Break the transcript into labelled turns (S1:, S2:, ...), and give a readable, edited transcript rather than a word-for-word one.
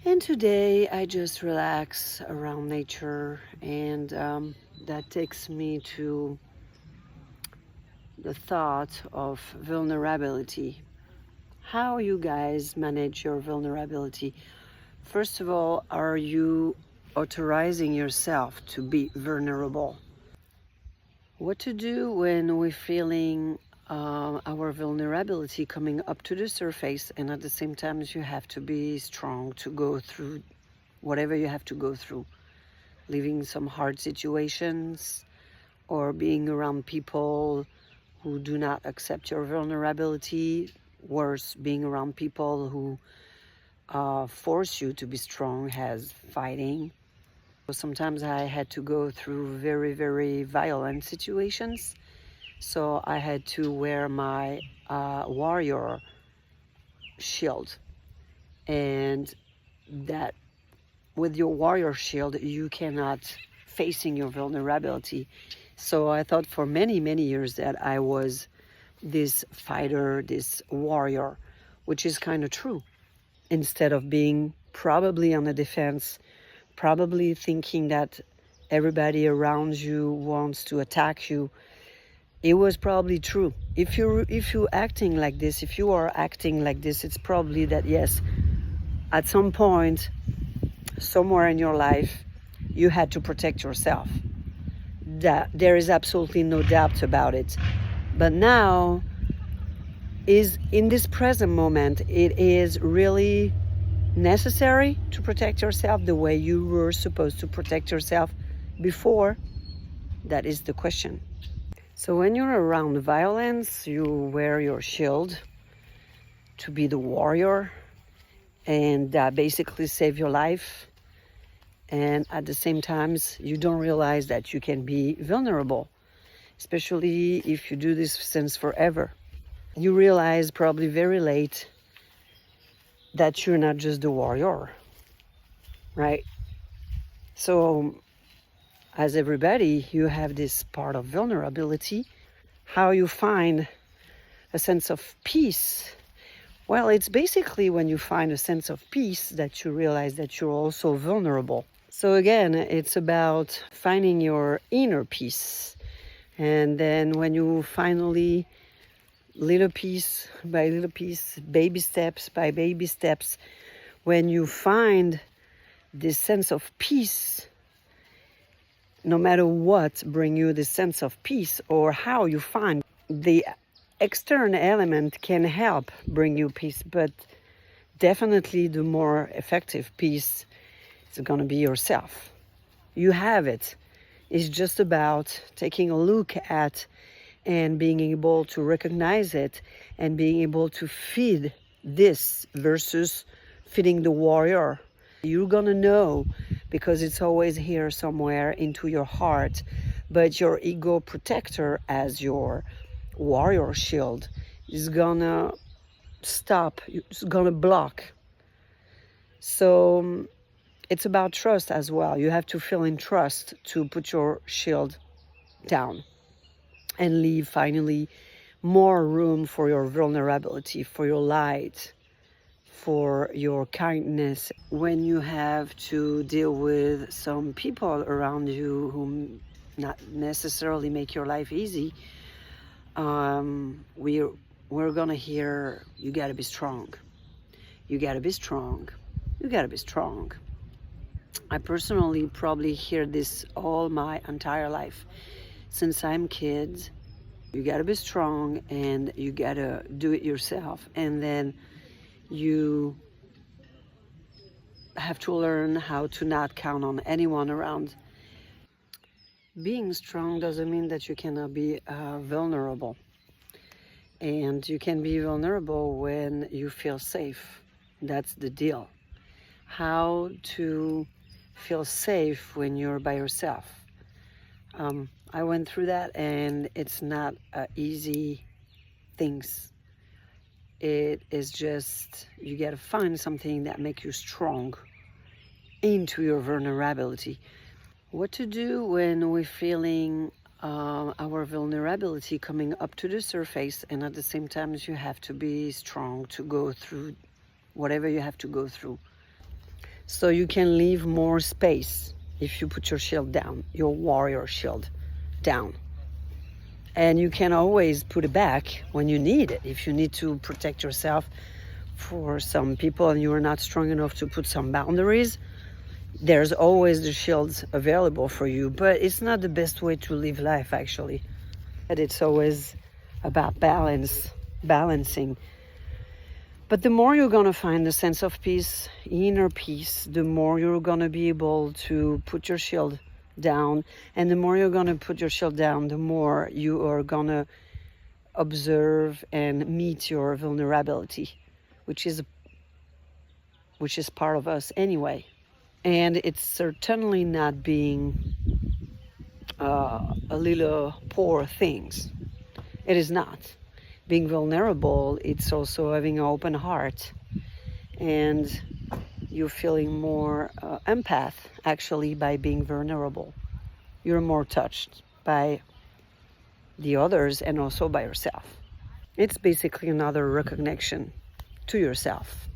S1: And today I just relax around nature, and that takes me to the thought of vulnerability. How you guys manage your vulnerability? First of all, are you authorizing yourself to be vulnerable? What to do when we're feeling our vulnerability coming up to the surface, and at the same time, you have to be strong to go through whatever you have to go through, living some hard situations or being around people who do not accept your vulnerability, worse, being around people who force you to be strong, as fighting. Sometimes I had to go through very, very violent situations. So I had to wear my warrior shield. And that with your warrior shield, you cannot facing your vulnerability. So I thought for many, many years that I was this fighter, this warrior, which is kind of true. Instead of being probably on the defense, probably thinking that everybody around you wants to attack you, it was probably true. If you acting like this, if you are acting like this, it's probably that yes, at some point, somewhere in your life, you had to protect yourself. That there is absolutely no doubt about it. But now is in this present moment, it is really necessary to protect yourself the way you were supposed to protect yourself before? That is the question. So when you're around violence, you wear your shield to be the warrior and basically save your life. And at the same time, you don't realize that you can be vulnerable, especially if you do this since forever. You realize probably very late that you're not just the warrior, right? So as everybody, you have this part of vulnerability. How you find a sense of peace? Well, it's basically when you find a sense of peace that you realize that you're also vulnerable. So again, it's about finding your inner peace. And then when you finally, little piece by little piece, baby steps by baby steps, when you find this sense of peace, no matter what bring you this sense of peace, or how you find the external element can help bring you peace, but definitely the more effective peace is going to be yourself. You have it. It's just about taking a look at and being able to recognize it and being able to feed this versus feeding the warrior. You're going to know because it's always here somewhere into your heart, but your ego protector as your warrior shield is gonna stop, it's gonna block. So it's about trust as well. You have to feel in trust to put your shield down and leave finally more room for your vulnerability, for your light, for your kindness. When you have to deal with some people around you who not necessarily make your life easy, we're gonna hear, you gotta be strong. You gotta be strong. You gotta be strong. I personally probably hear this all my entire life. Since I'm kid, you gotta be strong and you gotta do it yourself. And then you have to learn how to not count on anyone around. Being strong doesn't mean that you cannot be vulnerable. And you can be vulnerable when you feel safe. That's the deal. How to feel safe when you're by yourself. I went through that, and it's not easy things. It is just, you got to find something that makes you strong into your vulnerability. What to do when we're feeling our vulnerability coming up to the surface, and at the same time, you have to be strong to go through whatever you have to go through. So you can leave more space if you put your shield down, your warrior shield down. And you can always put it back when you need it. If you need to protect yourself for some people and you are not strong enough to put some boundaries, there's always the shields available for you. But it's not the best way to live life, actually. And it's always about balancing. But the more you're going to find a sense of peace, inner peace, the more you're going to be able to put your shield down. And the more you're going to put your shield down, the more you are going to observe and meet your vulnerability, which is part of us anyway. And it's certainly not being a little poor things. It is not. Being vulnerable, it's also having an open heart, and you're feeling more empath actually by being vulnerable. You're more touched by the others and also by yourself. It's basically another recognition to yourself.